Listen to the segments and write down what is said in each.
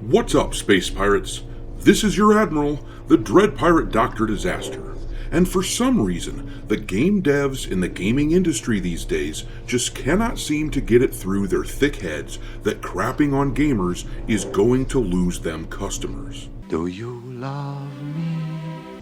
What's up, space pirates? This is your admiral, the Dread Pirate Dr. Disaster. And for some reason, the game devs in the gaming industry these days just cannot seem to get it through their thick heads that crapping on gamers is going to lose them customers. Do you love me?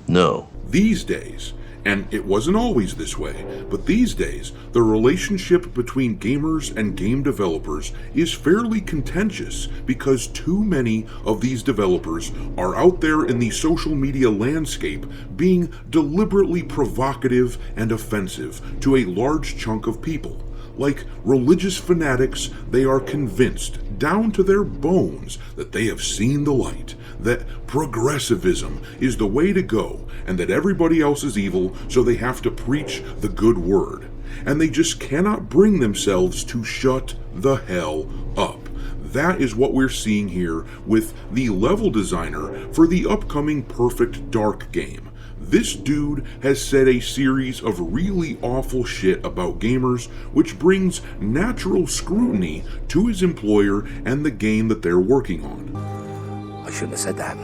No. These days, and it wasn't always this way, but these days, the relationship between gamers and game developers is fairly contentious because too many of these developers are out there in the social media landscape being deliberately provocative and offensive to a large chunk of people. Like religious fanatics, they are convinced down to their bones that they have seen the light, that progressivism is the way to go, and that everybody else is evil, so they have to preach the good word. And they just cannot bring themselves to shut the hell up. That is what we're seeing here with the level designer for the upcoming Perfect Dark game. This dude has said a series of really awful shit about gamers, which brings natural scrutiny to his employer and the game that they're working on. I shouldn't have said that.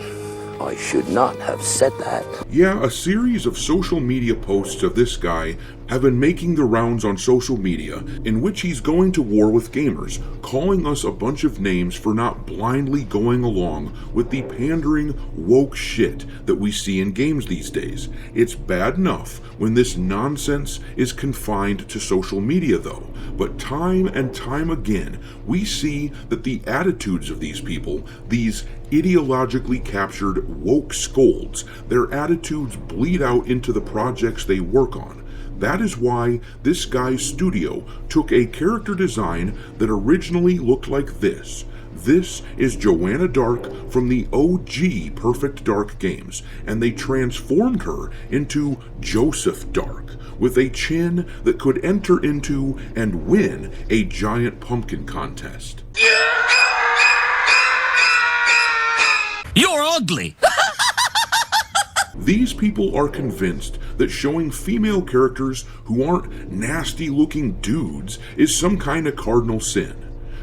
I should not have said that. Yeah, a series of social media posts of this guy have been making the rounds on social media in which he's going to war with gamers, calling us a bunch of names for not blindly going along with the pandering woke shit that we see in games these days. It's bad enough when this nonsense is confined to social media though, but time and time again we see that the attitudes of these people, these ideologically captured woke scolds, their attitudes bleed out into the projects they work on. That is why this guy's studio took a character design that originally looked like this. This is Joanna Dark from the OG Perfect Dark games, and they transformed her into Joseph Dark, with a chin that could enter into and win a giant pumpkin contest. You're ugly! These people are convinced that showing female characters who aren't nasty-looking dudes is some kind of cardinal sin.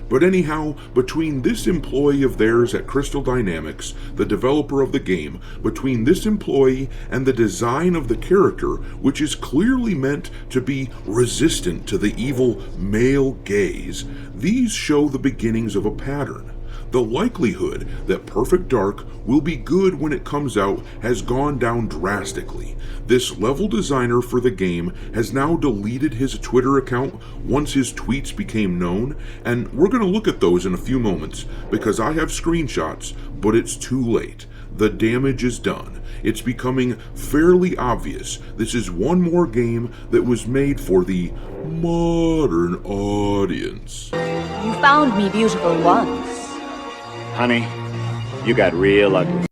But anyhow, between this employee of theirs at Crystal Dynamics, the developer of the game, between this employee and the design of the character, which is clearly meant to be resistant to the evil male gaze, these show the beginnings of a pattern. The likelihood that Perfect Dark will be good when it comes out has gone down drastically. This level designer for the game has now deleted his Twitter account once his tweets became known, and we're going to look at those in a few moments because I have screenshots, but it's too late. The damage is done. It's becoming fairly obvious this is one more game that was made for the modern audience. You found me beautiful once. Honey, you got real ugly.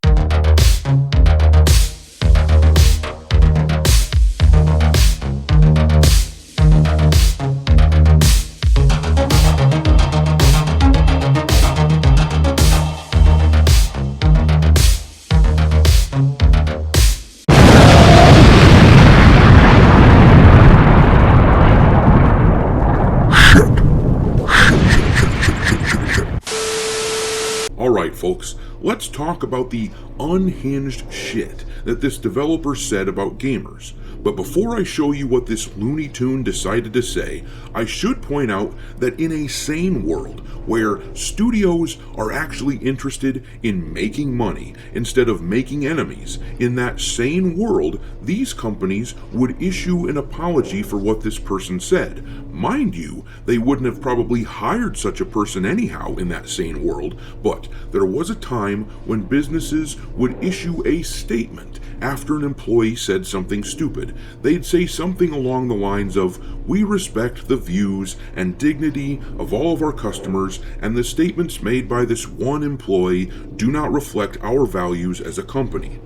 Alright folks, let's talk about the unhinged shit that this developer said about gamers. But before I show you what this Looney Tune decided to say, I should point out that in a sane world, where studios are actually interested in making money instead of making enemies, in that sane world, these companies would issue an apology for what this person said. Mind you, they wouldn't have probably hired such a person anyhow in that sane world, but there was a time when businesses would issue a statement after an employee said something stupid. They'd say something along the lines of, "We respect the views and dignity of all of our customers, and the statements made by this one employee do not reflect our values as a company."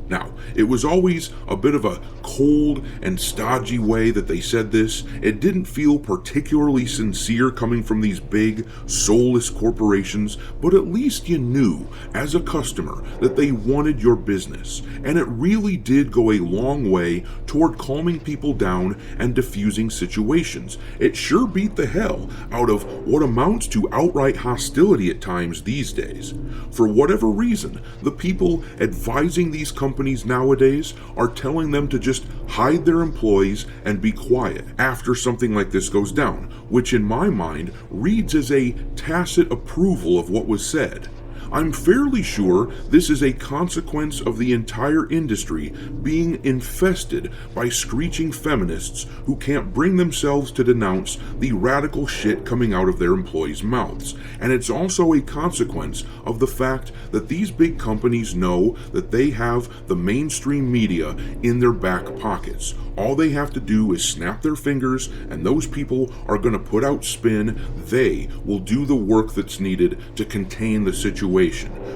Now, it was always a bit of a cold and stodgy way that they said this. It didn't feel particularly sincere coming from these big, soulless corporations, but at least you knew, as a customer, that they wanted your business. And it really did go a long way toward calming people down and diffusing situations. It sure beat the hell out of what amounts to outright hostility at times these days. For whatever reason, the people advising these companies nowadays are telling them to just hide their employees and be quiet after something like this goes down, which in my mind reads as a tacit approval of what was said. I'm fairly sure this is a consequence of the entire industry being infested by screeching feminists who can't bring themselves to denounce the radical shit coming out of their employees' mouths. And it's also a consequence of the fact that these big companies know that they have the mainstream media in their back pockets. All they have to do is snap their fingers, and those people are going to put out spin. They will do the work that's needed to contain the situation.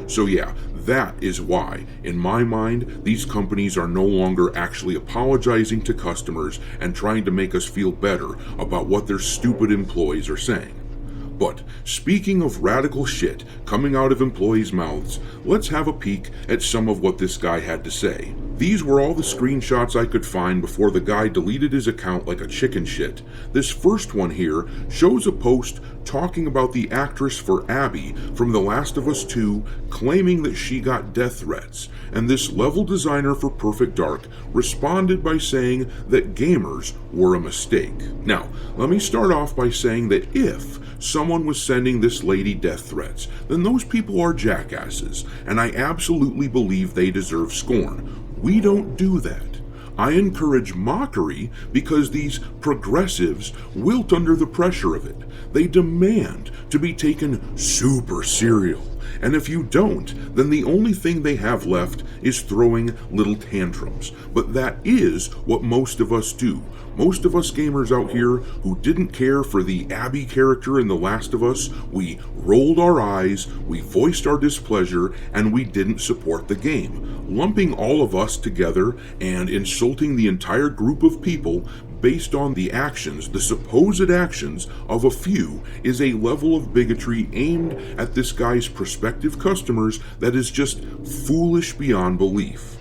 So yeah, that is why, in my mind, these companies are no longer actually apologizing to customers and trying to make us feel better about what their stupid employees are saying. But speaking of radical shit coming out of employees' mouths, let's have a peek at some of what this guy had to say. These were all the screenshots I could find before the guy deleted his account like a chicken shit. This first one here shows a post talking about the actress for Abby from The Last of Us 2 claiming that she got death threats, and this level designer for Perfect Dark responded by saying that gamers were a mistake. Now, let me start off by saying that if someone was sending this lady death threats, then those people are jackasses, and I absolutely believe they deserve scorn. We don't do that. I encourage mockery because these progressives wilt under the pressure of it. They demand to be taken super serial. And if you don't, then the only thing they have left is throwing little tantrums. But that is what most of us do. Most of us gamers out here who didn't care for the Abby character in The Last of Us, we rolled our eyes, we voiced our displeasure, and we didn't support the game. Lumping all of us together and insulting the entire group of people based on the actions, the supposed actions of a few, is a level of bigotry aimed at this guy's prospective customers that is just foolish beyond belief.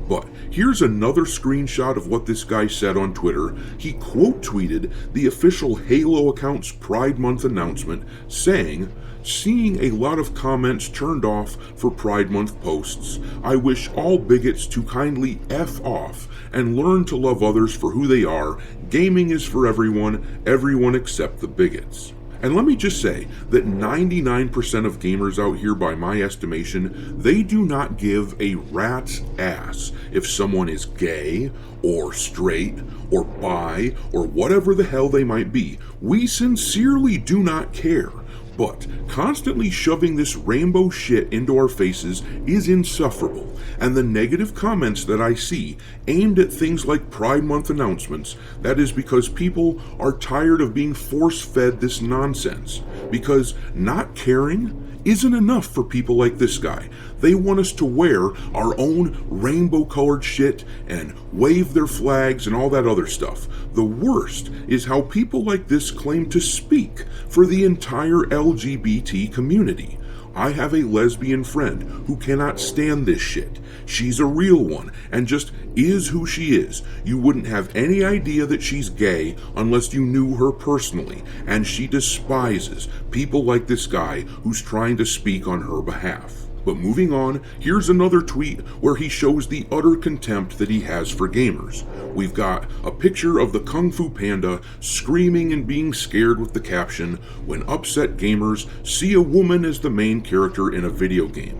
But here's another screenshot of what this guy said on Twitter. He quote tweeted the official Halo account's Pride Month announcement, saying, "Seeing a lot of comments turned off for Pride Month posts, I wish all bigots to kindly F off and learn to love others for who they are. Gaming is for everyone except the bigots." And let me just say that 99% of gamers out here, by my estimation, they do not give a rat's ass if someone is gay or straight or bi or whatever the hell they might be. We sincerely do not care. But constantly shoving this rainbow shit into our faces is insufferable, and the negative comments that I see aimed at things like Pride Month announcements, that is because people are tired of being force-fed this nonsense, because not caring isn't enough for people like this guy. They want us to wear our own rainbow-colored shit and wave their flags and all that other stuff. The worst is how people like this claim to speak for the entire LGBT community. I have a lesbian friend who cannot stand this shit. She's a real one and just is who she is. You wouldn't have any idea that she's gay unless you knew her personally, and she despises people like this guy who's trying to speak on her behalf. But moving on, here's another tweet where he shows the utter contempt that he has for gamers. We've got a picture of the Kung Fu Panda screaming and being scared with the caption, "When upset gamers see a woman as the main character in a video game."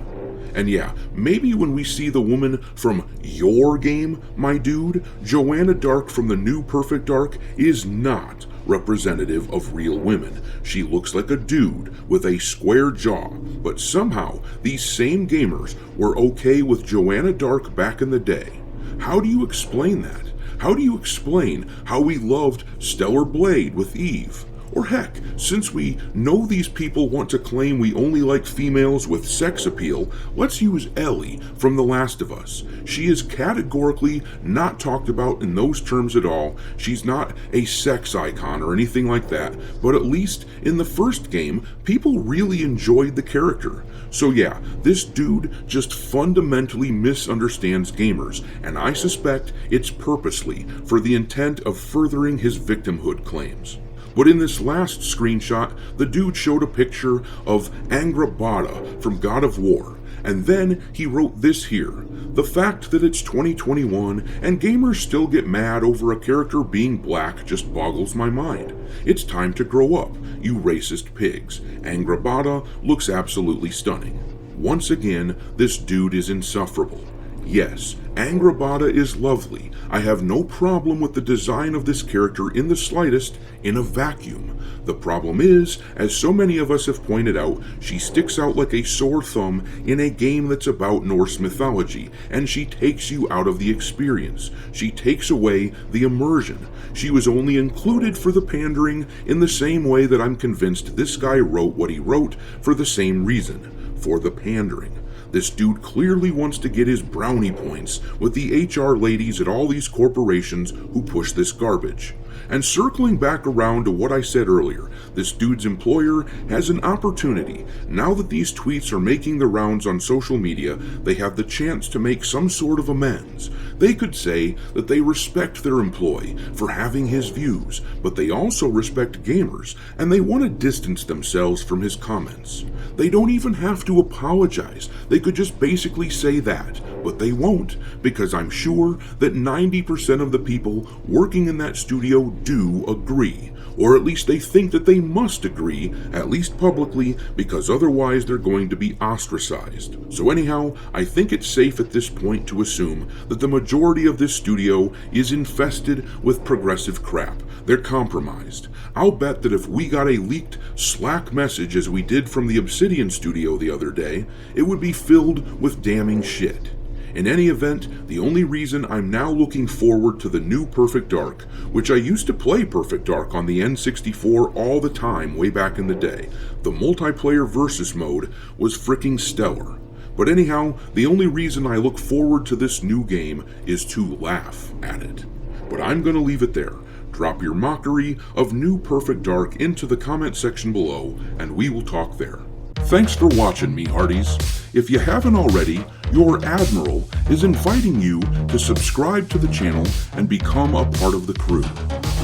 And yeah, maybe when we see the woman from your game, my dude, Joanna Dark from the new Perfect Dark is not representative of real women. She looks like a dude with a square jaw, but somehow these same gamers were okay with Joanna Dark back in the day. How do you explain that? How do you explain how we loved Stellar Blade with Eve? Or heck, since we know these people want to claim we only like females with sex appeal, let's use Ellie from The Last of Us. She is categorically not talked about in those terms at all. She's not a sex icon or anything like that, but at least in the first game, people really enjoyed the character. So yeah, this dude just fundamentally misunderstands gamers, and I suspect it's purposely for the intent of furthering his victimhood claims. But in this last screenshot, the dude showed a picture of Angrboda from God of War, and then he wrote this here: the fact that it's 2021 and gamers still get mad over a character being black just boggles my mind. It's time to grow up, you racist pigs. Angrboda looks absolutely stunning. Once again, this dude is insufferable. Yes, Angrboda is lovely. I have no problem with the design of this character in the slightest, in a vacuum. The problem is, as so many of us have pointed out, she sticks out like a sore thumb in a game that's about Norse mythology, and she takes you out of the experience. She takes away the immersion. She was only included for the pandering in the same way that I'm convinced this guy wrote what he wrote for the same reason, for the pandering. This dude clearly wants to get his brownie points with the HR ladies at all these corporations who push this garbage. And circling back around to what I said earlier, this dude's employer has an opportunity. Now that these tweets are making the rounds on social media, they have the chance to make some sort of amends. They could say that they respect their employee for having his views, but they also respect gamers, and they want to distance themselves from his comments. They don't even have to apologize. They could just basically say that, but they won't, because I'm sure that 90% of the people working in that studio do agree, or at least they think that they must agree, at least publicly, because otherwise they're going to be ostracized. So anyhow, I think it's safe at this point to assume that the majority of this studio is infested with progressive crap. They're compromised. I'll bet that if we got a leaked Slack message as we did from the Obsidian studio the other day, it would be filled with damning shit. In any event, the only reason I'm now looking forward to the new Perfect Dark, which I used to play Perfect Dark on the N64 all the time way back in the day, the multiplayer versus mode was freaking stellar. But anyhow, the only reason I look forward to this new game is to laugh at it. But I'm gonna leave it there. Drop your mockery of new Perfect Dark into the comment section below, and we will talk there. Thanks for watching, me hearties. If you haven't already, your Admiral is inviting you to subscribe to the channel and become a part of the crew.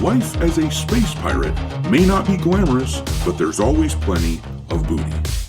Life as a space pirate may not be glamorous, but there's always plenty of booty.